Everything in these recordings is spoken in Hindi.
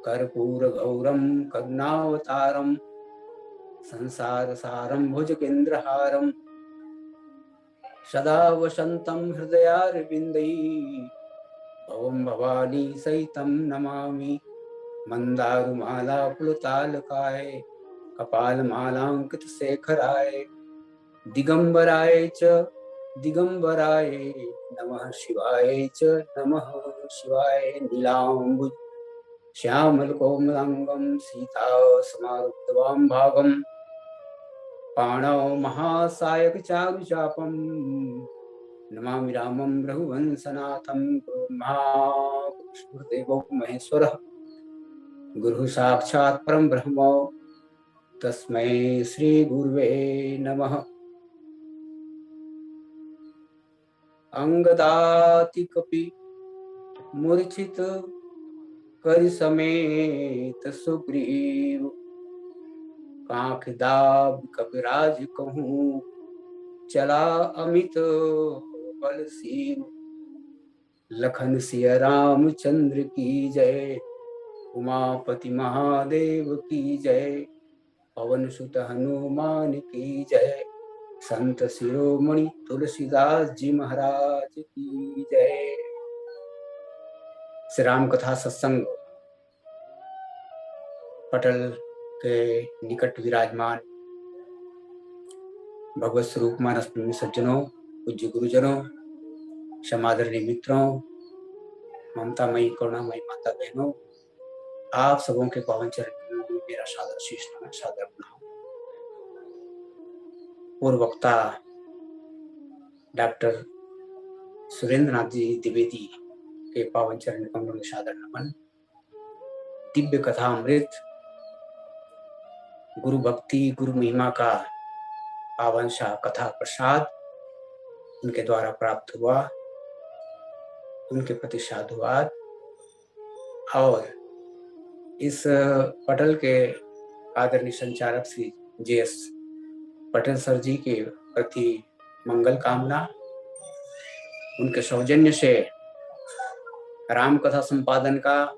कर्पूरगौरं करुणावतारं संसारसारं भुजगेन्द्रहारं सदा वसन्तं हृदयारविन्दै भवं भवानी सहितं नमामि। मंदारुमाला पुलतालकाय कपालमालांकितशेखराय दिगंबराय च दिगंबराय नमः शिवाय च नमः शिवाय। नीलांबुज श्यामलकोमलांगं सीतासमारुद्धवां भागं पाणौ महासायकचारुचापं नमामि रामं रघुवंशनाथं। ब्रह्मा विष्णुर्देवो महेश्वरः गुरु साक्षात् परम ब्रह्म तस्मै श्री गुरुवे नमः। अंगदाति कपि मूर्छित कर समेत सुग्रीव कांखदाब कपिराज कहूँ चला अमित बल सीव। लखन सिया रामचंद्र की जय उमापति महादेव की जय पवन सुत हनुमान की जय संत शिरोमणि तुलसीदास जी महाराज की जय। श्री राम कथा सत्संग पटल के निकट विराजमान भगवत स्वरूप मानस प्रेमी सज्जनों, पूज्य गुरुजनों, समादरणीय मित्रों, ममतामयी करुणामयी माता बहनों, आप सबों के पावन चरण में मेरा सादर शीश सादर प्रणाम। पूर्व वक्ता डॉक्टर सुरेंद्र नाथ जी द्विवेदी के पावन चरण कमलों में सादर नमन। दिव्य कथा अमृत गुरु भक्ति गुरु महिमा का पावन सा कथा प्रसाद उनके द्वारा प्राप्त हुआ, उनके प्रति साधुवाद। और इस पटल के आदरणीय संचालक श्री JS पटेल सर जी के प्रति मंगल कामना। उनके सौजन्य से राम कथा संपादन का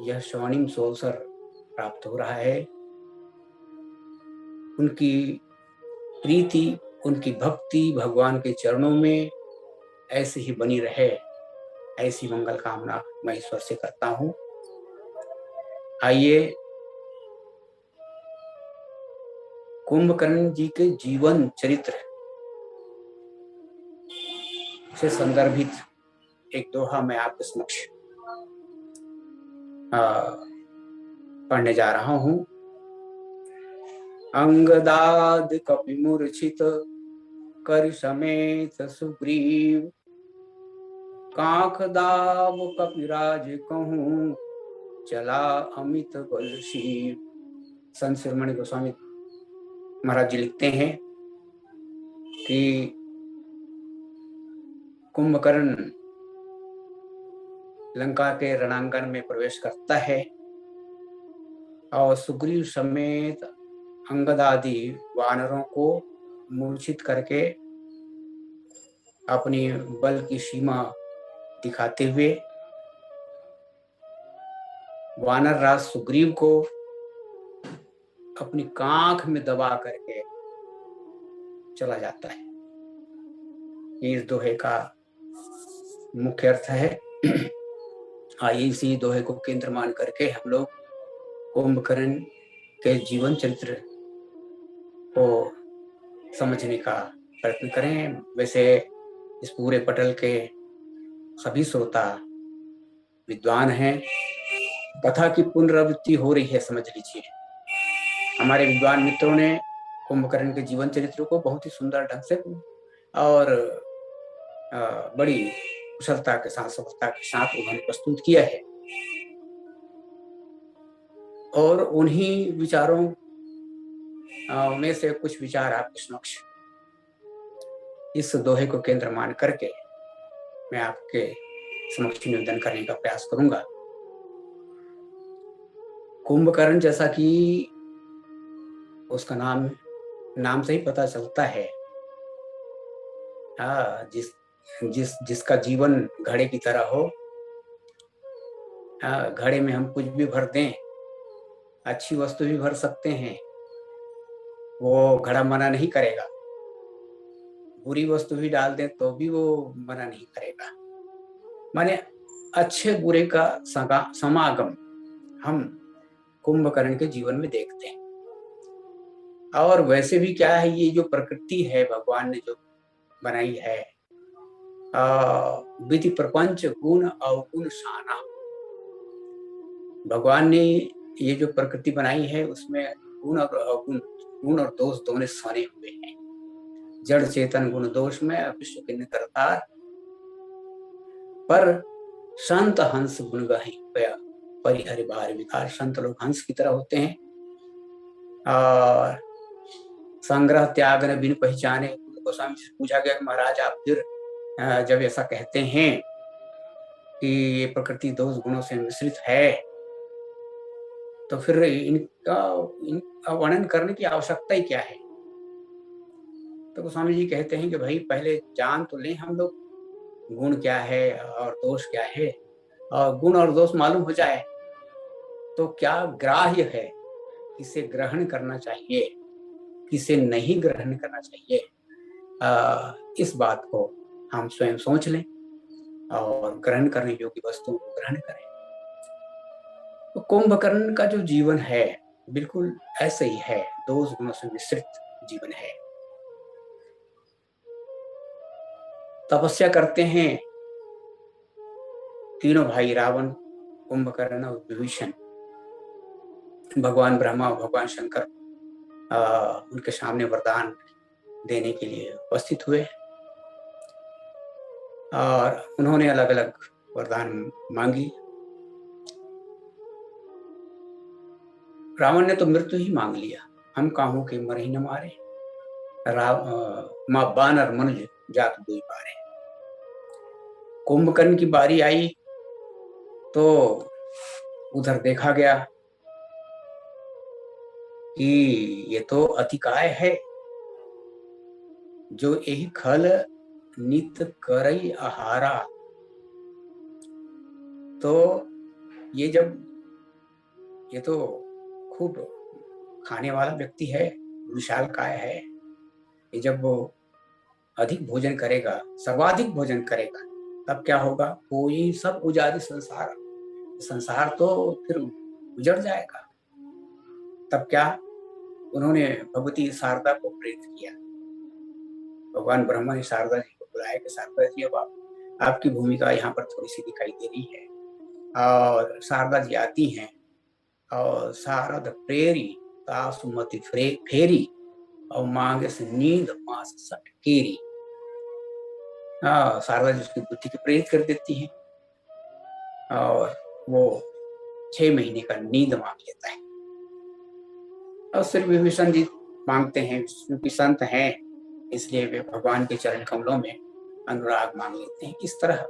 यह स्वर्णिम अवसर प्राप्त हो रहा है। उनकी प्रीति, उनकी भक्ति भगवान के चरणों में ऐसे ही बनी रहे, ऐसी मंगल कामना मैं ईश्वर से करता हूँ। आइए कुंभकर्ण जी के जीवन चरित्र से संदर्भित एक दोहा मैं आपके समक्ष पढ़ने जा रहा हूँ। अंगदाद कपि मूर्छित कर समेत सुग्रीव कांखदाब कपिराज कहूँ चला अमित बल शिव। संत शिरोमणि गोस्वामी महाराज जी लिखते हैं कि कुंभकर्ण लंका के रणांगण में प्रवेश करता है और सुग्रीव समेत अंगद आदि वानरों को मूर्छित करके अपनी बल की सीमा दिखाते हुए वानर राज सुग्रीव को अपनी कांख में दबा करके चला जाता है। ये इस दोहे का मुख्य अर्थ है। आइए इसी दोहे को केंद्र मान करके हम लोग कुंभकर्ण के जीवन चरित्र को समझने का प्रयत्न करें। वैसे इस पूरे पटल के सभी श्रोता विद्वान हैं। कथा की पुनरावृत्ति हो रही है, समझ लीजिए। हमारे विद्वान मित्रों ने कुंभकर्ण के जीवन चरित्र को बहुत ही सुंदर ढंग से और बड़ी कुशलता के साथ, सफलता के साथ उन्होंने प्रस्तुत किया है। और उन्हीं विचारों में से कुछ विचार आपके समक्ष इस दोहे को केंद्र मान करके मैं आपके समक्ष निवेदन करने का प्रयास करूंगा। कुंभकर्ण, जैसा कि उसका नाम से ही पता चलता है, जिसका जीवन घड़े की तरह हो। घड़े में हम कुछ भी भर दें, अच्छी वस्तु भी भर सकते हैं, वो घड़ा मना नहीं करेगा। बुरी वस्तु भी डाल दें तो भी वो मना नहीं करेगा। माने अच्छे बुरे का समागम हम कुंभकर्ण के जीवन में देखते हैं। और वैसे भी क्या है, ये जो प्रकृति है भगवान ने जो बनाई है, विधि प्रपंच गुण अवगुण शाना। भगवान ने ये जो प्रकृति बनाई है उसमें गुण और अवगुण, गुण और दोष दोनों सने हुए हैं। जड़ चेतन गुण दोष में विश्व के करतार, पर संत हंस गुण गहि परिहरि बार विकार। संत लोग हंस की तरह होते हैं और संग्रह त्याग न बिन पहचाने। गोस्वामी से पूछा गया कि महाराज आप फिर जब ऐसा कहते हैं कि ये प्रकृति दोष गुणों से मिश्रित है, तो फिर इनका वर्णन करने की आवश्यकता ही क्या है? तो गोस्वामी जी कहते हैं कि भाई पहले जान तो लें हम लोग गुण क्या है और दोष क्या है, और गुण और दोष मालूम हो जाए तो क्या ग्राह्य है, किसे ग्रहण करना चाहिए, किसे नहीं ग्रहण करना चाहिए, इस बात को हम स्वयं सोच लें और ग्रहण करने योग्य वस्तुओं को ग्रहण करें। तो कुंभकर्ण का जो जीवन है बिल्कुल ऐसे ही है, दोष गुणों से मिश्रित जीवन है। तपस्या करते हैं तीनों भाई, रावण, कुंभकर्ण और विभीषण। भगवान ब्रह्मा और भगवान शंकर उनके सामने वरदान देने के लिए उपस्थित हुए और उन्होंने अलग अलग वरदान मांगी। रावण ने तो मृत्यु ही मांग लिया, हम काहू के मर ही न मारे, मां बानर मनुज जात दुई पारे। कुंभकर्ण की बारी आई तो उधर देखा गया कि ये तो अतिकाय है, जो यही खल नित करई आहारा। तो ये तो खूब खाने वाला व्यक्ति है, विशाल काय है, ये जब वो अधिक भोजन करेगा, सर्वाधिक भोजन करेगा, तब क्या होगा? कोई सब उजाड़ी संसार तो फिर उजड़ जाएगा। तब क्या? उन्होंने भगवती शारदा को प्रेरित किया। भगवान ब्रह्मा ने शारदा जी को बुलाया कि शारदा जी, अब आपकी भूमिका यहाँ पर थोड़ी सी दिखाई दे रही है। और शारदा जी आती हैं और शारद प्रेरी तासुमति फेरी और मांगे से नींद मास सटकेरी। शारदा जी उसकी बुद्धि को प्रेरित कर देती हैं और वो 6 महीने का नींद मांग लेता है। और सिर्फ विभीषण जी मांगते हैं, क्योंकि संत हैं इसलिए वे भगवान के चरण कमलों में अनुराग मांग लेते हैं। इस तरह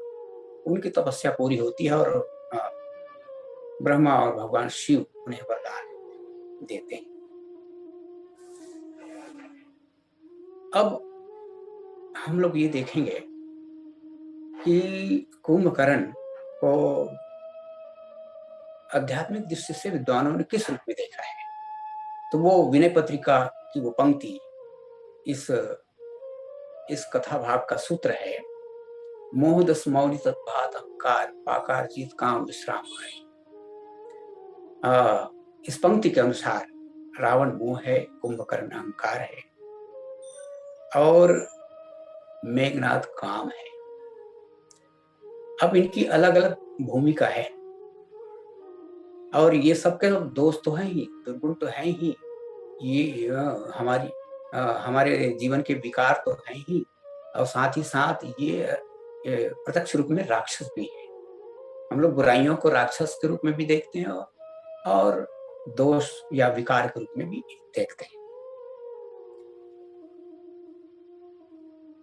उनकी तपस्या पूरी होती है और ब्रह्मा और भगवान शिव उन्हें वरदान देते हैं। अब हम लोग ये देखेंगे कि कुंभकर्ण को आध्यात्मिक दृष्टि से विद्वानों ने किस रूप में देखा है। तो वो विनय पत्रिका की वो पंक्ति इस कथा भाग का सूत्र है, मोह दस मौलि तत्भात अहंकार पाकार जीत काम विश्राम है। इस पंक्ति के अनुसार रावण मोह है, कुंभकर्ण अहंकार है और मेघनाद काम है। अब इनकी अलग अलग भूमिका है और ये सबके सब दोस्त तो हैं ही, दुर्गुण तो हैं ही, ये हमारे जीवन के विकार तो हैं ही और साथ ही साथ ये प्रत्यक्ष रूप में राक्षस भी है। हम लोग बुराइयों को राक्षस के रूप में भी देखते हैं और दोष या विकार के रूप में भी देखते हैं।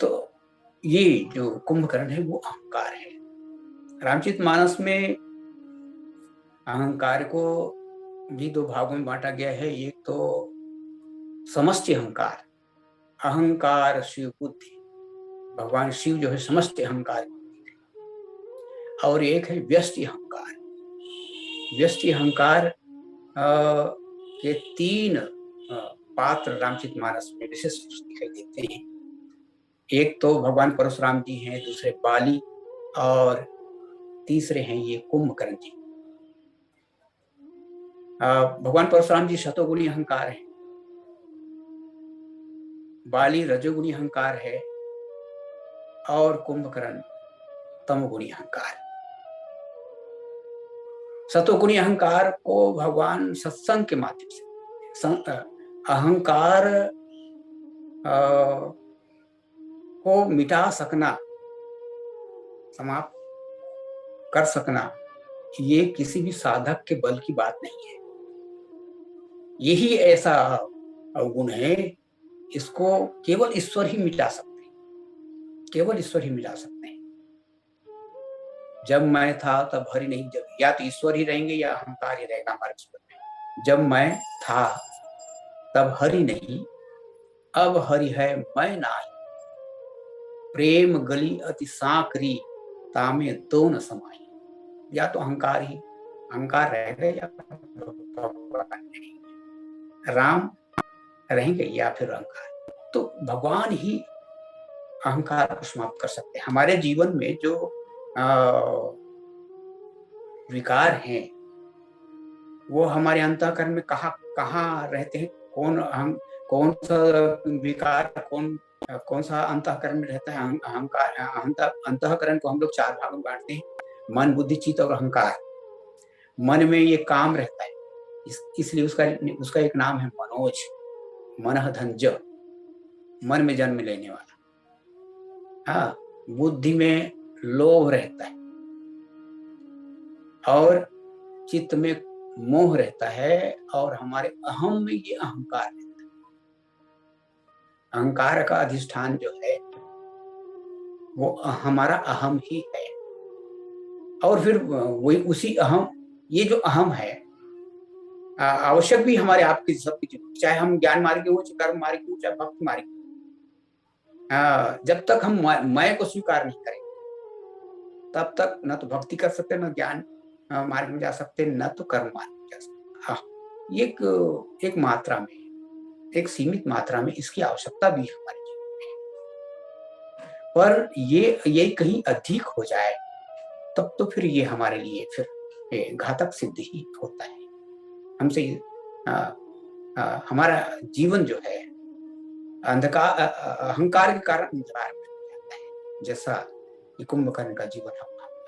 तो ये जो कुंभकर्ण है वो अहंकार है। रामचरितमानस में अहंकार को भी दो भागों में बांटा गया है। एक तो समष्टि अहंकार, अहंकार शिव बुद्धि, भगवान शिव जो है समष्टि अहंकार, और एक है व्यष्टि अहंकार। व्यष्टि अहंकार के तीन पात्र रामचरितमानस में विशेष दिखाई देते हैं। एक तो भगवान परशुराम जी हैं, दूसरे बाली और तीसरे हैं ये कुंभकर्ण जी। भगवान परशुराम जी शतोगुणी अहंकार है, बाली रजोगुणी अहंकार है और कुंभकर्ण तमोगुणी अहंकार। सतोगुणी अहंकार को भगवान सत्संग के माध्यम से अहंकार को मिटा सकना, समाप्त कर सकना, ये किसी भी साधक के बल की बात नहीं है। यही ऐसा अवगुण है, इसको केवल ईश्वर ही मिटा सकते हैं, केवल ईश्वर ही मिटा सकते हैं। जब मैं था तब हरि नहीं, जब या तो ईश्वर ही रहेंगे या अहंकार ही रहेगा हमारे जीवन में। जब मैं था तब हरि नहीं, अब हरि है मैं नाही, प्रेम गली अति सांकरी तामे दो न समाई। या तो अहंकार ही, अहंकार रहेगा या भगवान रहेंगे, राम रहेंगे या फिर अहंकार। तो भगवान ही अहंकार को समाप्त कर सकते हैं। हमारे जीवन में जो विकार हैं वो हमारे अंतःकरण में कहाँ रहते हैं, कौन सा विकार कौन सा अंतःकरण में रहता है। अहंकार अंतःकरण को हम लोग चार भागों में बांटते हैं, मन बुद्धि चित्त और अहंकार। मन में ये काम रहता है, इसलिए उसका एक नाम है मनोज, मनः धनज, मन में जन्म लेने वाला। हाँ, बुद्धि में लोभ रहता है और चित्त में मोह रहता है और हमारे अहम में ये अहंकार रहता है। अहंकार का अधिष्ठान जो है वो हमारा अहम ही है और फिर वही उसी अहम, ये जो अहम है आवश्यक भी हमारे आपकी सबकी जीवन, चाहे हम ज्ञान मार्ग हो, चाहे कर्म मार्ग हो, चाहे भक्ति मार्ग हो। जब तक हम मैं को स्वीकार नहीं करेंगे तब तक न तो भक्ति कर सकते, न ज्ञान मार्ग में जा सकते, न तो कर्म मार्ग में जा सकते। हाँ, एक मात्रा में, एक सीमित मात्रा में इसकी आवश्यकता भी हमारे जीवन में, पर ये कहीं अधिक हो जाए तब तो फिर ये हमारे लिए फिर घातक सिद्ध ही होता है। हमसे हमारा जीवन जो है अंधकार, अहंकार के कारण अंधकार में जाता है, जैसा कुंभकर्ण का जीवन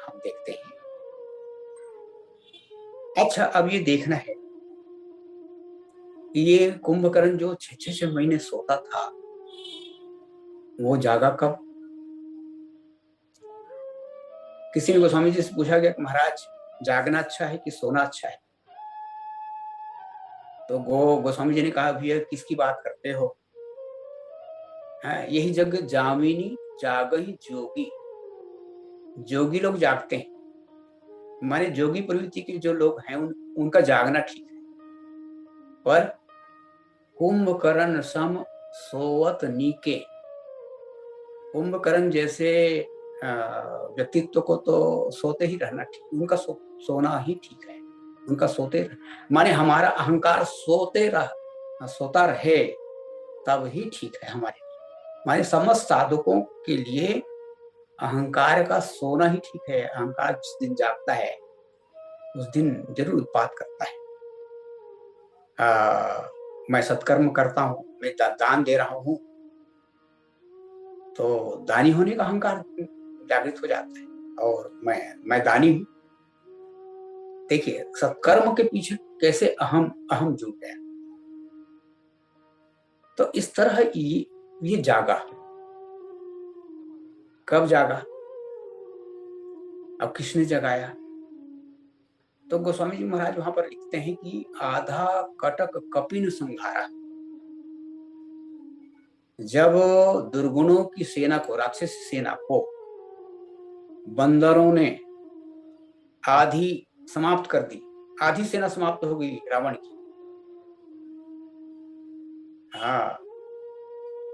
हम देखते हैं। अच्छा, अब ये देखना है कि ये कुंभकर्ण जो 6 महीने सोता था वो जागा कब? किसी ने गोस्वामी जी से पूछा गया कि महाराज जागना अच्छा है कि सोना अच्छा है? तो गोस्वामी जी ने कहा, भैया किसकी बात करते हो? यही जग जामिनी जागही जोगी, जोगी लोग जागते हैं, माने जोगी प्रवृत्ति के जो लोग हैं उनका जागना ठीक है। पर कुंभकर्ण सम सोवत नीके, कुंभकर्ण जैसे व्यक्तित्व को तो सोते ही रहना ठीक, उनका सोना ही ठीक है, उनका सोते माने हमारा अहंकार सोता रहे तब ही ठीक है हमारे लिए। हमारे समस्त साधकों के लिए अहंकार का सोना ही ठीक है। अहंकार जिस दिन जागता है उस दिन जरूर उत्पात करता है। मैं सत्कर्म करता हूँ, मैं दान दे रहा हूँ, तो दानी होने का अहंकार जागृत हो जाता है और मैं दानी हूँ। देखिए सत्कर्म के पीछे कैसे अहम अहम जुड़ गया। तो इस तरह ये जागा। कब जागा? अब किसने जगाया? तो गोस्वामी जी महाराज वहां पर लिखते हैं कि आधा कटक कपिन संघारा। जब दुर्गुणों की सेना को, राक्षस सेना को बंदरों ने आधी समाप्त कर दी, आधी सेना समाप्त हो गई रावण की, हाँ,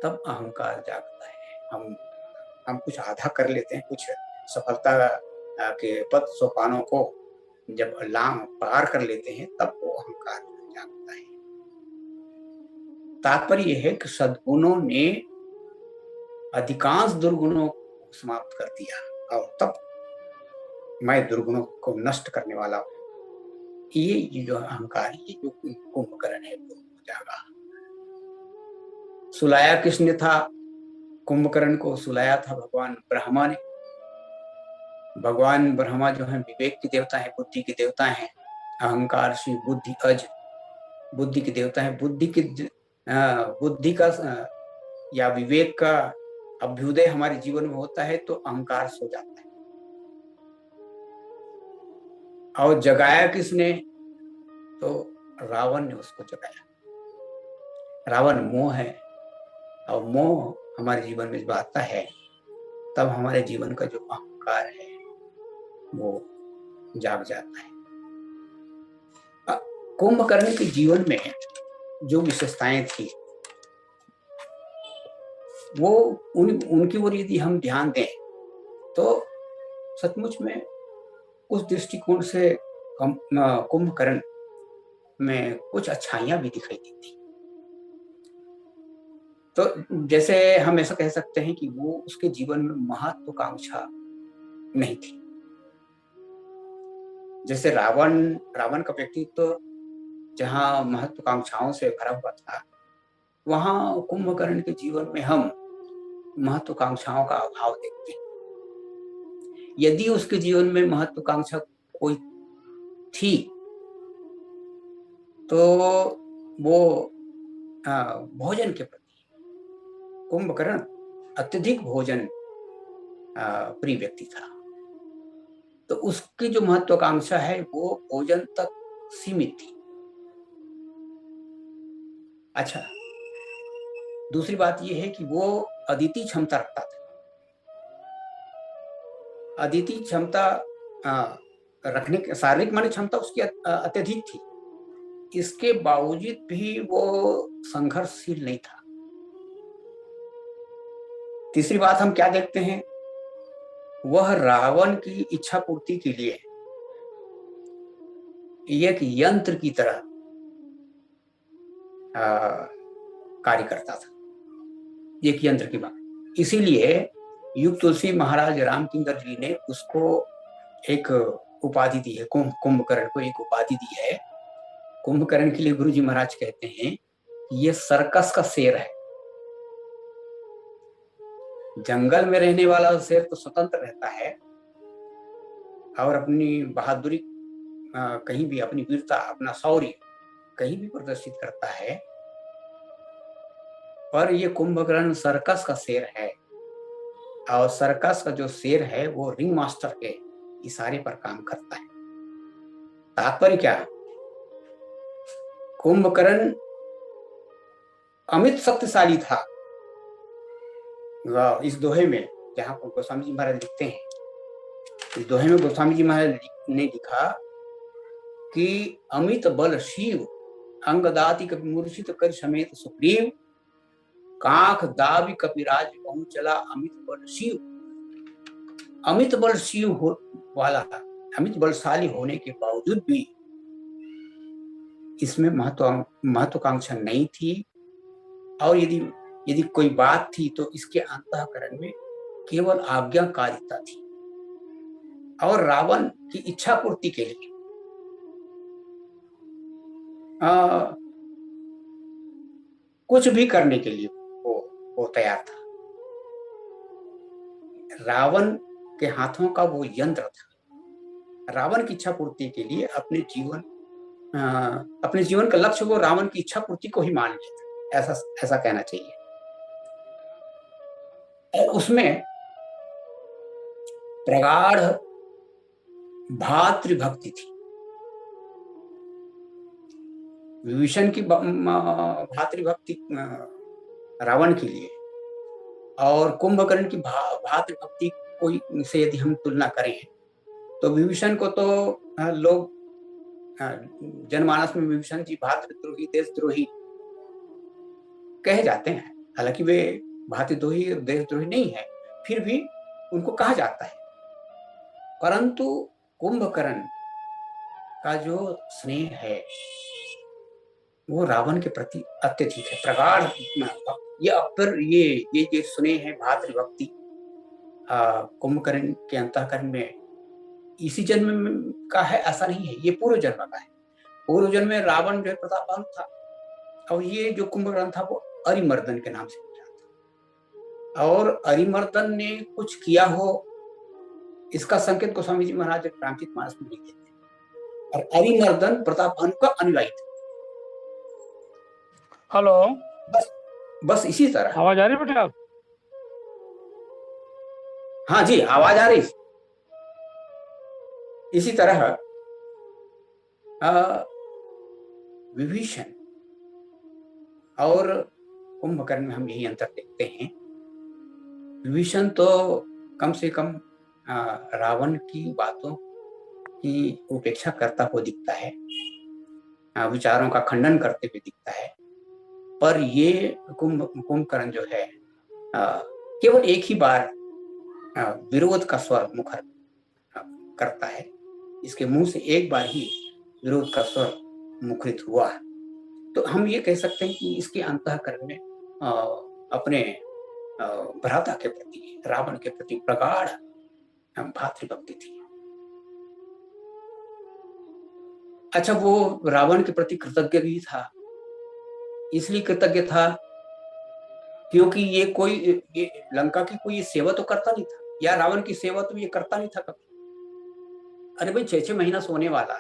तब अहंकार जागता है। हम कुछ आधा कर लेते हैं, कुछ सफलता के पद सोपानों को जब लांग पार कर लेते हैं तब वो अहंकार जागता है। तात्पर्य यह है कि सद्गुणों ने अधिकांश दुर्गुणों को समाप्त कर दिया और तब मैं दुर्गुणों को नष्ट करने वाला हूं। ये जो अहंकार, ये जो कुंभकर्ण है वो जागा। सुलाया किसने था कुंभकर्ण को? सुलाया था भगवान ब्रह्मा ने। भगवान ब्रह्मा जो है विवेक के देवता है, बुद्धि के देवता है। अहंकार से बुद्धि अज, बुद्धि के देवता है। बुद्धि का या विवेक का अभ्युदय हमारे जीवन में होता है तो अहंकार सो जाता है। और जगाया किसने? तो रावण ने उसको जगाया। रावण मोह है और मोह हमारे जीवन में जब आता है तब हमारे जीवन का जो अहंकार है वो जाग जाता है। कुंभकर्ण के जीवन में जो विशेषताएं थी वो उनकी ओर यदि हम ध्यान दें तो सचमुच में उस दृष्टिकोण से कुंभकर्ण में कुछ अच्छाइयां भी दिखाई देती। तो जैसे हम ऐसा कह सकते हैं कि वो उसके जीवन में महत्वाकांक्षा नहीं थी। जैसे रावण का व्यक्तित्व जहां महत्वाकांक्षाओं से भरा हुआ था, वहां कुंभकर्ण के जीवन में हम महत्वाकांक्षाओं का अभाव देखते हैं। यदि उसके जीवन में महत्वाकांक्षा कोई थी तो वो भोजन के प्रति। कुंभकर्ण अत्यधिक भोजन प्रिय व्यक्ति था, तो उसकी जो महत्वाकांक्षा है वो भोजन तक सीमित थी। अच्छा, दूसरी बात यह है कि वो अदिति क्षमता रखता था। अदिति क्षमता रखने के, शारीरिक माने क्षमता उसकी अत्यधिक थी, इसके बावजूद भी वो संघर्षशील नहीं था। तीसरी बात हम क्या देखते हैं? वह रावण की इच्छा पूर्ति के लिए एक यंत्र की तरह कार्य करता था, एक यंत्र की बात। इसीलिए युग तुलसी महाराज रामचंद्र जी ने उसको एक उपाधि दी है, कुंभकर्ण को एक उपाधि दी है। कुंभकर्ण के लिए गुरु जी महाराज कहते हैं ये सर्कस का शेर है। जंगल में रहने वाला शेर तो स्वतंत्र रहता है और अपनी बहादुरी कहीं भी, अपनी वीरता, अपना शौर्य कहीं भी प्रदर्शित करता है, पर ये कुंभकर्ण सर्कस का शेर है और सर्कस का जो शेर है वो रिंग मास्टर के इशारे पर काम करता है। तात्पर्य क्या? कुंभकर्ण अमित शक्तिशाली था। इस दोहे में जहां गोस्वामी जी महाराज लिखते हैं, इस दोहे में गोस्वामी जी महाराज ने लिखा कि अमित बल शिव अंगदाति कपि मूर्छित कर समेत सुग्रीव, कांख दावि कपिराज पहुंच चला अमित बल शिव। अमित बल शिव वाला, अमित बलशाली होने के बावजूद भी इसमें महत्वाकांक्षा नहीं थी। और यदि यदि कोई बात थी तो इसके अंतःकरण में केवल आज्ञाकारिता थी और रावण की इच्छा पूर्ति के लिए कुछ भी करने के लिए वो तैयार था। रावण के हाथों का वो यंत्र था। रावण की इच्छा पूर्ति के लिए अपने जीवन का लक्ष्य वो रावण की इच्छा पूर्ति को ही मान लिया था, ऐसा कहना चाहिए। और उसमें प्रगाढ़ भातृभक्ति थी। विभीषण की भातृभक्ति रावण के लिए और कुंभकर्ण की भातृभक्ति कोई से यदि हम तुलना करें तो विभीषण को तो लोग जनमानस में विभीषण जी भातृद्रोही देशद्रोही कहे जाते हैं। हालांकि वे भातृद्रोही और देशद्रोही नहीं है, फिर भी उनको कहा जाता है। परंतु कुंभकर्ण का जो स्नेह है वो रावण के प्रति अत्यधिक है, प्रगाढ़। ये स्नेह है, भातृभक्ति कुंभकर्ण के अंतःकरण में इसी जन्म का है ऐसा नहीं है, ये पूर्व जन्म का है। पूर्व जन्म में रावण जो है प्रतापवान था और ये जो कुंभकर्ण था वो अरिमर्दन के नाम से था। और अरिमर्दन ने कुछ किया हो इसका संकेत गोस्वामी जी महाराज रामचरितमानस में लिखे थे। और अरिमर्दन प्रतापवान का अनुयायी था। हेलो, बस इसी तरह। आवाज आ रही बेटा? हाँ जी, आवाज आ रही। इसी तरह विभीषण और कुंभकर्ण में हम यही अंतर देखते हैं। विभीषण तो कम से कम रावण की बातों की उपेक्षा करता हुआ दिखता है, विचारों का खंडन करते हुए दिखता है। पर ये कुंभकर्ण जो है केवल एक ही बार विरोध का स्वर मुखर करता है। इसके मुंह से एक बार ही विरोध का स्वर मुखरित हुआ। तो हम ये कह सकते हैं कि इसके अंतःकरण में अपने भ्राता के प्रति, रावण के प्रति प्रगाढ़ भातृभक्ति थी। अच्छा, वो रावण के प्रति कृतज्ञ भी था। इसलिए कृतज्ञ था क्योंकि ये लंका की कोई सेवा तो करता नहीं था, या रावण की सेवा तो ये करता नहीं था कभी। अरे भाई, 6-6 महीना सोने वाला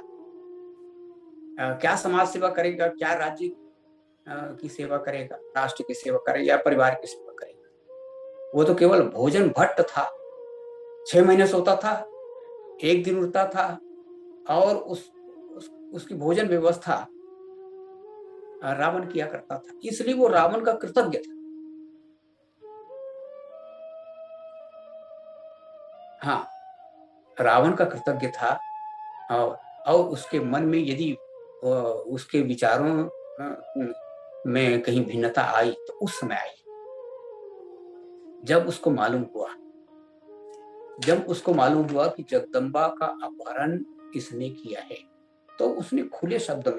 क्या समाज सेवा करेगा, क्या राज्य की सेवा करेगा, राष्ट्र की सेवा करेगा या परिवार की सेवा करेगा। वो तो केवल भोजन भट्ट था। 6 महीने सोता था, एक दिन उठता था और उसकी भोजन व्यवस्था रावण किया करता था। इसलिए वो रावण का कृतज्ञ था। हाँ, रावण का कृतज्ञ था। और उसके मन में यदि उसके विचारों में कहीं भिन्नता आई तो उस समय आई जब उसको मालूम हुआ कि जगदम्बा का अपहरण किसने किया है। तो उसने खुले शब्दों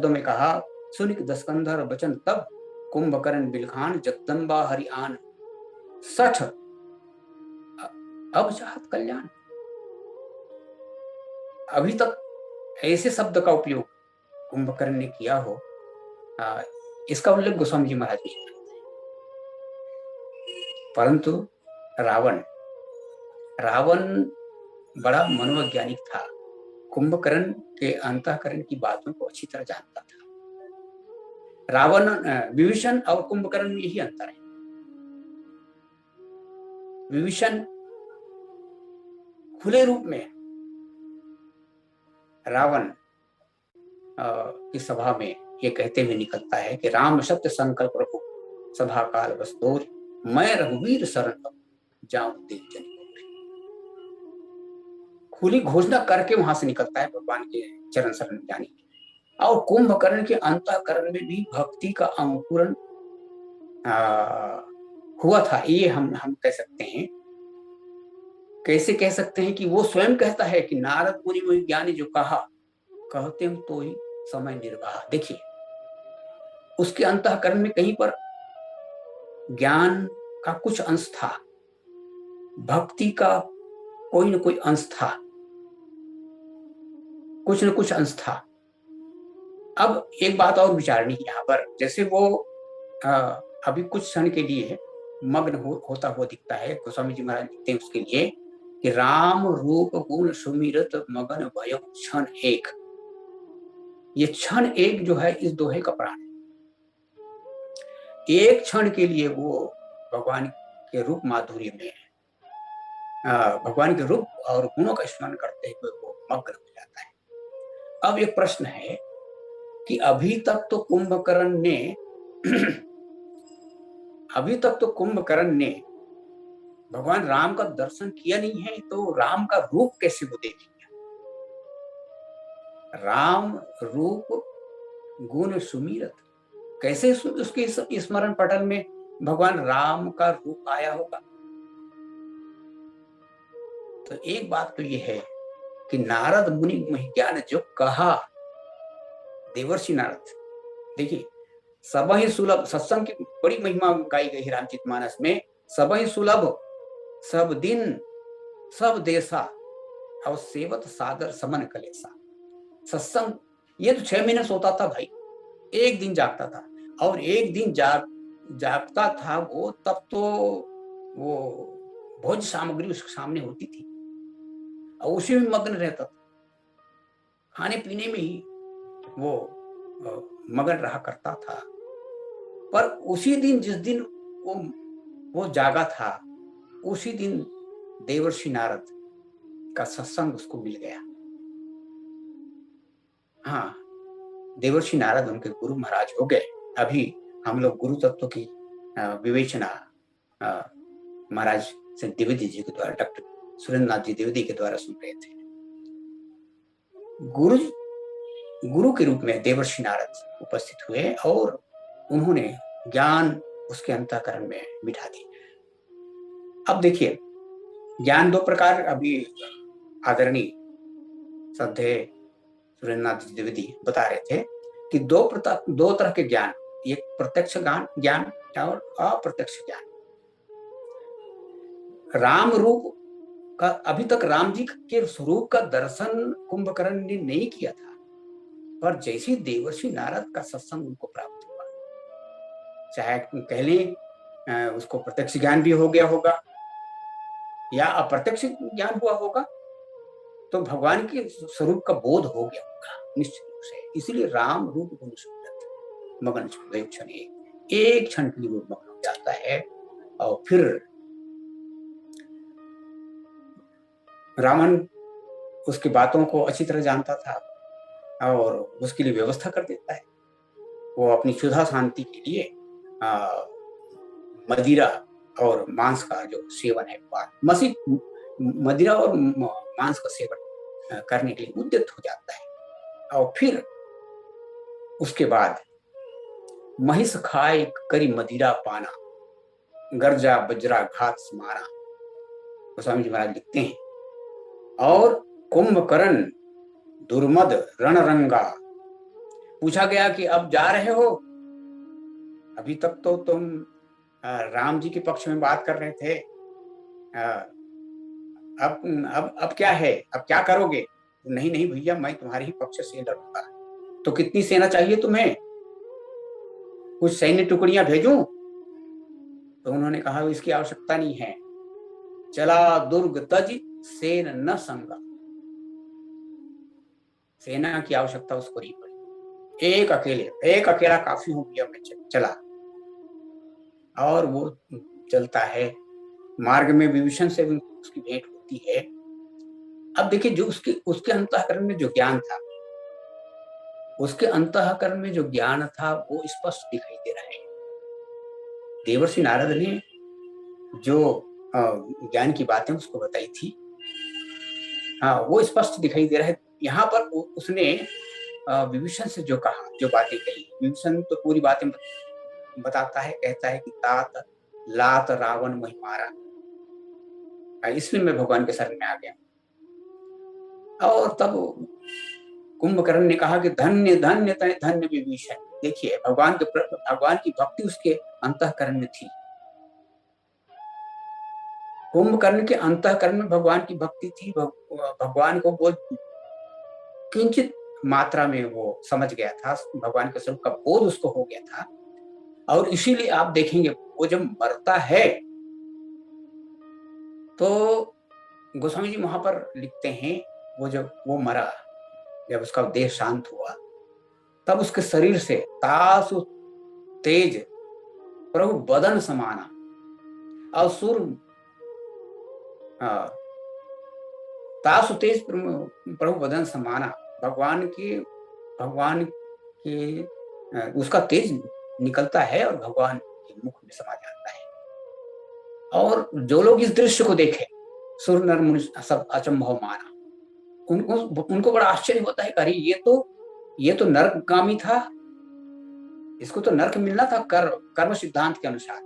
में कहा, सुनिक दस्कंधर बचन तब कुंभकर्ण बिलखान जगदम्बा हरिआन सठ अब चाहत कल्याण। अभी तक ऐसे शब्द का उपयोग कुंभकर्ण ने किया हो, इसका उल्लेख गोस्वामी जी महाराज ने किया। परंतु रावण बड़ा मनोवैज्ञानिक था। कुंभकर्ण के अंतःकरण की बातों को अच्छी तरह जानता था। विभीषण और कुंभकर्ण में यही अंतर है। विभीषण खुले रूप में रावण की सभा में ये कहते हुए निकलता है कि राम सत्य संकल्प रखो सभा काल बस दूर, मैं रघुवीर शरण जाऊं देव जन। खुली घोषणा करके वहां से निकलता है भगवान के चरण शरण जाने की। और कुंभकर्ण के अंतःकरण में भी भक्ति का अंकुरण हुआ था। ये हम कह सकते हैं। कैसे कह सकते हैं कि वो स्वयं कहता है कि नारद मुनि मोहि ज्ञानी जो कहा, कहते हम तो ही समय निर्वाह। देखिए, उसके अंतःकरण में कहीं पर ज्ञान का कुछ अंश था, भक्ति का कोई न कोई अंश था, कुछ न कुछ अंश था। अब एक बात और विचारनी है यहाँ पर, जैसे वो अभी कुछ क्षण के लिए मग्न होता हुआ दिखता है, गोस्वामी जी महाराज लिखते हैं उसके लिए कि राम रूप गुण सुमिरत मगन भयो क्षण एक। ये क्षण एक जो है इस दोहे का प्राण है। एक क्षण के लिए वो भगवान के रूप माधुर्य में, भगवान के रूप और गुणों का स्मरण करते हुए वो मग्न हो जाता है। अब एक प्रश्न है कि अभी तक तो कुंभकर्ण ने भगवान राम का दर्शन किया नहीं है, तो राम का रूप कैसे वो देख लिया? राम रूप गुण सुमिरत, कैसे उसके स्मरण पटल में भगवान राम का रूप आया होगा? तो एक बात तो ये है कि नारद मुनि ज्ञान जो कहा, देवर्षि नारद, देखिए सब ही सुलभ, सत्संग की बड़ी महिमा गाई गई है रामचरितमानस में। सब ही सुलभ, सब दिन, सब देशा, और सेवत सादर समन कलेसा। सत्संग ये तो 6 महीने सोता था भाई, एक दिन जागता था, और एक दिन जागता था वो, तब तो वो भोज सामग्री उसके सामने होती थी और उसी में मग्न रहता था, खाने पीने में ही वो मगन रहा करता था। पर उसी दिन, जिस दिन वो जागा था, उसी दिन देवर्षि नारद का सत्संग उसको मिल गया। हाँ, देवर्षि नारद उनके गुरु महाराज हो गए। अभी हम लोग गुरु तत्व की विवेचना महाराज से द्विवेदी जी के द्वारा, डॉक्टर सुरेंद्र नाथ जी द्विवेदी के द्वारा सुन रहे थे। गुरु के रूप में देवर्षि नारद उपस्थित हुए और उन्होंने ज्ञान उसके अंतःकरण में बिठा दी। अब देखिए, ज्ञान दो प्रकार, अभी आदरणीय श्रद्धेय सुरेंद्र नाथ द्विवेदी बता रहे थे कि दो तरह के ज्ञान, एक प्रत्यक्ष ज्ञान और अप्रत्यक्ष ज्ञान। राम रूप का अभी तक राम जी के स्वरूप का दर्शन कुंभकर्ण ने नहीं किया था, पर जैसे देवर्षि नारद का सत्संग उनको प्राप्त हुआ, चाहे कह लें उसको प्रत्यक्ष ज्ञान भी हो गया होगा या अप्रत्यक्ष ज्ञान हुआ होगा, तो भगवान के स्वरूप का बोध हो गया होगा निश्चित रूप से। इसलिए राम रूप गुण सुमिरत मगन क्षण एक क्षण के लिए वो मगन हो जाता है। और फिर रावण उसकी बातों को अच्छी तरह जानता था और उसके लिए व्यवस्था कर देता है। वो अपनी क्षुधा शांति के लिए मदिरा और मांस का जो सेवन है, मदिरा और मांस का सेवन करने के लिए उद्यत हो जाता है। और फिर उसके बाद महिष खाए करी मदिरा पाना, गर्जा बजरा घात समाना, गोस्वामी जी महाराज लिखते हैं। और कुंभकर्ण दुर्मद रणरंगा, पूछा गया कि अब जा रहे हो, अभी तक तो तुम राम जी के पक्ष में बात कर रहे थे, अब क्या है, अब क्या करोगे? नहीं नहीं भैया, मैं तुम्हारे ही पक्ष से लड़ूंगा। तो कितनी सेना चाहिए तुम्हें, कुछ सैन्य टुकड़ियां भेजूं? तो उन्होंने कहा इसकी आवश्यकता नहीं है, चला दुर्ग तज सेन न संगा, सेना की आवश्यकता उसको नहीं पड़ी, एक अकेला काफी हो गया, मैं चला। और वो चलता है, मार्ग में विभीषण से भी उसकी भेंट होती है। अब देखिए, जो उसके अंतःकरण में जो ज्ञान था, उसके अंतःकरण में जो ज्ञान था वो स्पष्ट दिखाई दे रहा है। देवर्षि नारद ने जो ज्ञान की बातें उसको बताई थी, हाँ, वो स्पष्ट दिखाई दे रहा है। यहाँ पर उसने विभीषण से जो कहा, जो बातें कही, विभीषण तो पूरी बातें बताता है, कहता है कि तात लात रावण महिमारा, इसलिए मैं भगवान के शरण में आ गया। और तब कुंभकर्ण ने कहा कि धन्य धन्य धन्य विभीषण, देखिए भगवान की भक्ति उसके अंतःकरण में थी। कुंभकर्ण के अंतःकरण में भगवान की भक्ति थी। भगवान को वो किंचित मात्रा में वो समझ गया था, भगवान के स्वरूप का बोध उसको हो गया था। और इसीलिए आप देखेंगे वो जब मरता है तो गोस्वामी जी वहां पर लिखते हैं, वो जब वो मरा, जब उसका देह शांत हुआ, तब उसके शरीर से तासु तेज प्रभु बदन समाना असुर तासु तेज प्रभु बदन समाना, भगवान के उसका तेज निकलता है और भगवान के मुख में समा जाता है। और जो लोग इस दृश्य को देखे, सुर नर मुनि सब अचंभव माना, उनको बड़ा आश्चर्य होता है, अरे ये तो नरकगामी था, इसको तो नरक मिलना था कर्म सिद्धांत के अनुसार,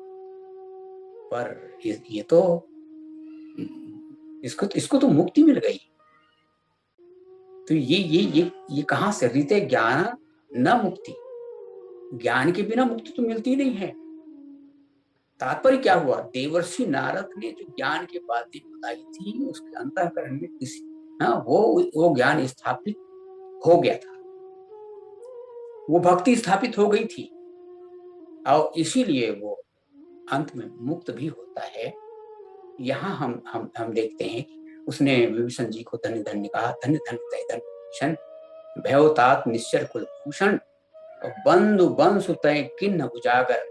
पर ये तो इसको तो मुक्ति मिल गई। तो ये कहां से? रीते ज्ञान न मुक्ति, ज्ञान के बिना मुक्ति तो मिलती नहीं है। तात्पर्य क्या हुआ? देवर्षि नारद ने जो ज्ञान की बातें बताई थी उसके अंतःकरण में किसी वो ज्ञान स्थापित हो गया था, वो भक्ति स्थापित हो गई थी, और इसीलिए वो अंत में मुक्त भी होता है। यहाँ हम देखते हैं उसने विभीषण जी को धन्य धन्य कहा, धन्य धन्य धन्य विभीषण, भयोतात निश्चर कुल भूषण, बंधु बंसु तय किन्न उजागर,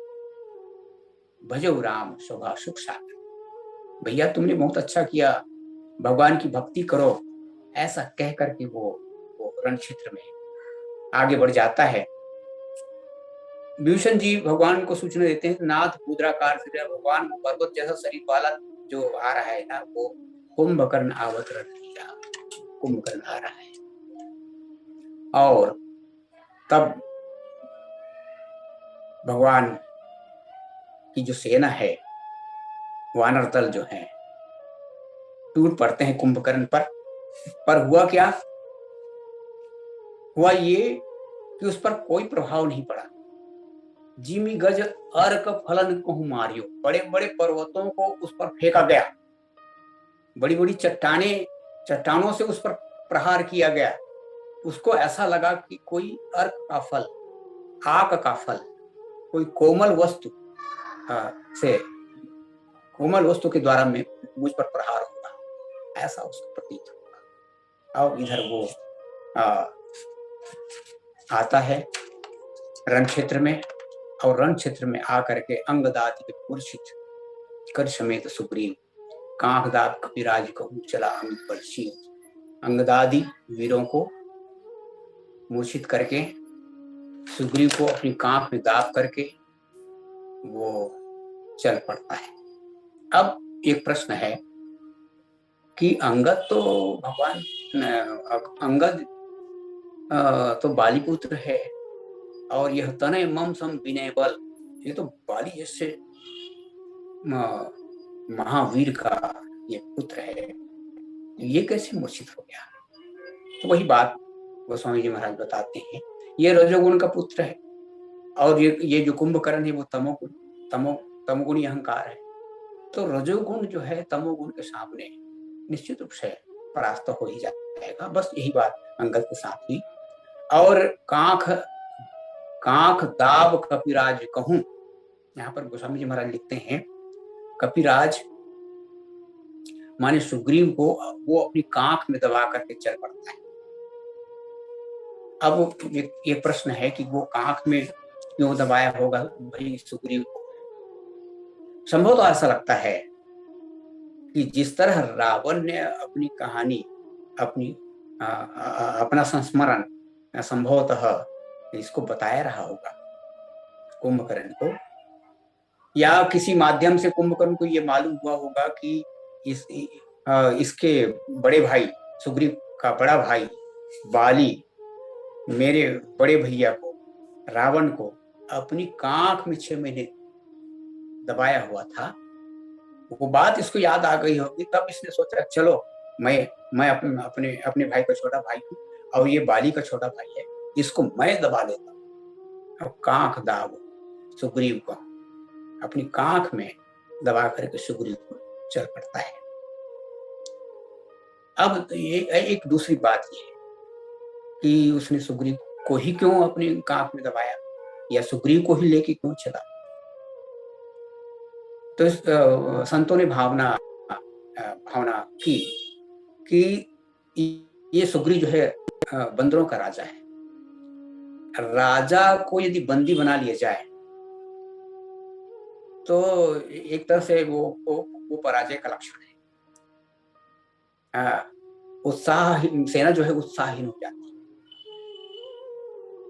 भजो राम शोभा सुख सागर। भैया तुमने बहुत अच्छा किया, भगवान की भक्ति करो, ऐसा कह करके वो रण क्षेत्र में आगे बढ़ जाता है। विभीषण जी भगवान को सूचना देते हैं, नाथ मुद्राकार से भगवान पर्वत जैसा शरीर वाला जो आ रहा है ना, वो कुंभकर्ण आवत रण, कुंभकर्ण आ रहा है। और तब भगवान की जो सेना है, वानर दल जो है, टूट पड़ते हैं कुंभकर्ण पर हुआ क्या? हुआ ये कि उस पर कोई प्रभाव नहीं पड़ा। जिमी गज अर्क फलन कहूं मारियो, बड़े बड़े पर्वतों को उस पर फेंका गया, बड़ी बड़ी चट्टानों से उस पर प्रहार किया गया। उसको ऐसा लगा कि कोई अर्क का फल, आक का फल, कोई कोमल वस्तु के द्वारा में मुझ पर प्रहार होगा, ऐसा उसको प्रतीत होगा। और इधर वो आता है रण क्षेत्र में, और रण क्षेत्र में आकर के अंगदादि के मूर्छित कर समेत सुग्रीव, कांखदात कपिराज कहूं चला अमित बलशी। अंगदादि वीरों को मूर्छित करके सुग्रीव को अपनी कांख में दाब करके वो चल पड़ता है। अब एक प्रश्न है कि अंगद तो बाली पुत्र है, और यह तनय मम सम विनय बल, ये तो बाली जैसे महावीर का ये पुत्र है, ये कैसे मूर्छित हो गया? तो वही बात गोस्वामी जी महाराज बताते हैं, ये रजोगुण का पुत्र है, और ये जो कुंभकर्ण है वो तमोगुणी अहंकार है। तो रजोगुण जो है तमोगुण के सामने निश्चित रूप से परास्त हो ही जाएगा। बस यही बात अंगद के साथ हुई। और कांख दाब कपिराज कहूं, यहाँ पर गोस्वामी जी महाराज लिखते हैं, कपिराज माने सुग्रीव को वो अपनी कांख में दबा करके चल पड़ता है। अब एक प्रश्न है कि वो कांख में क्यों दबाया होगा भाई सुग्रीव को? संभव तो ऐसा लगता है कि जिस तरह रावण ने अपनी कहानी, अपना संस्मरण संभवतः इसको बताया रहा होगा कुंभकर्ण को, या किसी माध्यम से कुंभकर्ण को ये मालूम हुआ होगा कि इसके बड़े भाई, सुग्रीव का बड़ा भाई बाली मेरे बड़े भैया को, रावण को अपनी कांख में 6 महीने दबाया हुआ था। वो बात इसको याद आ गई होगी, तब इसने सोचा चलो मैं अपने भाई का छोटा भाई हूँ, और ये बाली का छोटा भाई है, इसको मैं दबा लेता हूँ। अब कांख दाब सुग्रीव को, अपनी कांख में दबा करके सुग्रीव को चल पड़ता है। अब ये एक दूसरी बात ये है कि उसने सुग्रीव को ही क्यों अपनी कांख में दबाया, या सुग्रीव को ही लेके क्यों चला। तो संतों ने भावना की कि ये सुग्रीव जो है बंदरों का राजा है। राजा को यदि बंदी बना लिया जाए तो एक तरह से वो पराजय का लक्षण है। उत्साह, सेना जो है उत्साहहीन हो जाती है।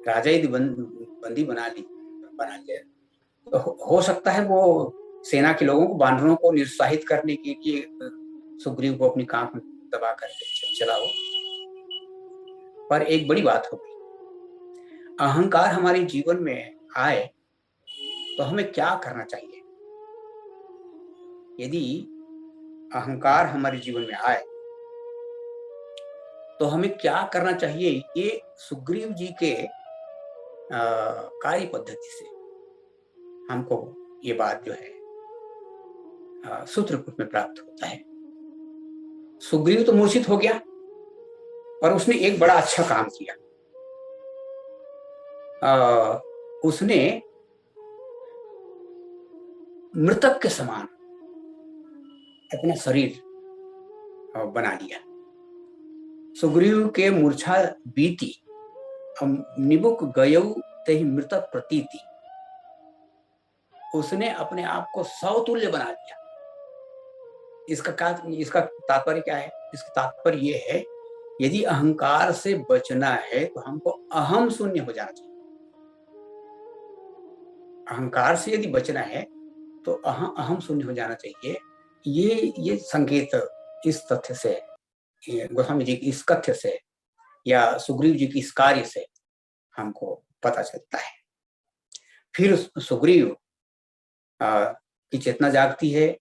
राजा यदि बंदी बना लिया तो हो सकता है वो सेना के लोगों को, बानरों को निरुत्साहित करने की कि सुग्रीव को अपनी कांख में दबा कर चलाओ। पर एक बड़ी बात होगी, अहंकार हमारे जीवन में आए तो हमें क्या करना चाहिए। यदि अहंकार हमारे जीवन में आए तो हमें क्या करना चाहिए, ये सुग्रीव जी के कार्य पद्धति से हमको ये बात जो है सूत्र रूप में प्राप्त होता है। सुग्रीव तो मूर्छित हो गया, पर उसने एक बड़ा अच्छा काम किया। उसने मृतक के समान अपना शरीर बना लिया। सुग्रीव के मूर्छा बीती, निबुक गयौ तेहि मृत प्रतीति। उसने अपने आप को सौतुल्य बना लिया। इसका तात्पर्य क्या है? इसका तात्पर्य यह है, यदि अहंकार से बचना है तो हमको अहम शून्य हो जाना चाहिए। अहंकार से यदि बचना है तो अहम शून्य हो जाना चाहिए। ये संकेत इस तथ्य से, गोस्वामी जी की इस कथ्य से या सुग्रीव जी की इस कार्य से हमको पता चलता है। फिर सुग्रीव की चेतना जागती है,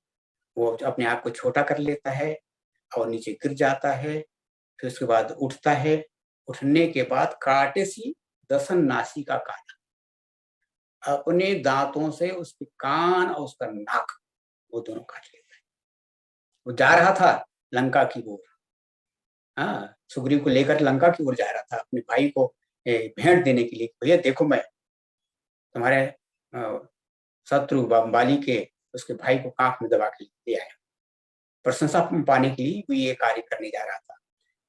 वो अपने आप को छोटा कर लेता है और नीचे गिर जाता है। फिर उसके बाद उठता है। उठने के बाद काटे सी दसन नासी का काटा, अपने दांतों से उसके कान और उसका नाक वो दोनों काट लेता है। वो जा रहा था लंका की ओर, सुग्रीव को लेकर लंका की ओर जा रहा था, अपने भाई को भेंट देने के लिए। भैया देखो, मैं तुम्हारे शत्रु बाली के उसके भाई को कांख में दबा के ले आया। प्रशंसा पाने के लिए वो ये कार्य करने जा रहा था,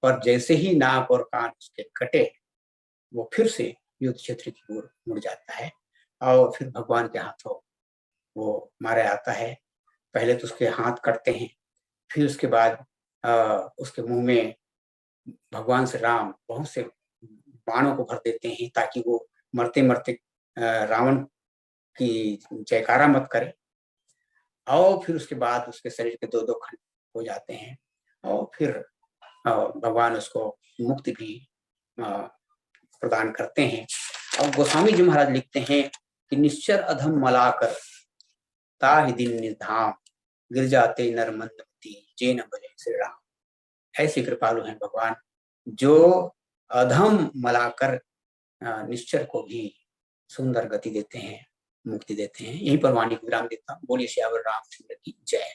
पर जैसे ही नाक और कान उसके कटे, वो फिर से युद्ध क्षेत्र की ओर मुड़ जाता है और फिर भगवान के हाथों वो मारा जाता है। पहले तो उसके हाथ कटते हैं, फिर उसके बाद उसके मुंह में भगवान से राम बहुत से बाणों को भर देते हैं ताकि वो मरते मरते रावण की जयकारा मत करे। और फिर उसके बाद उसके शरीर के दो दो खंड हो जाते हैं और फिर भगवान उसको मुक्ति भी प्रदान करते हैं। और गोस्वामी जी महाराज लिखते हैं कि निश्चर अधम मलाकर ताहि दिन निर्धाम गिर जाते नरमंदमती जे न भजे श्री राम। ऐसे कृपालु हैं भगवान, जो अधम मलाकर निश्चर को भी सुंदर गति देते हैं, मुक्ति देते हैं। यहीं पर वाणी को विराम देता हूँ। बोलिए श्यावर रामचंद्र की जय।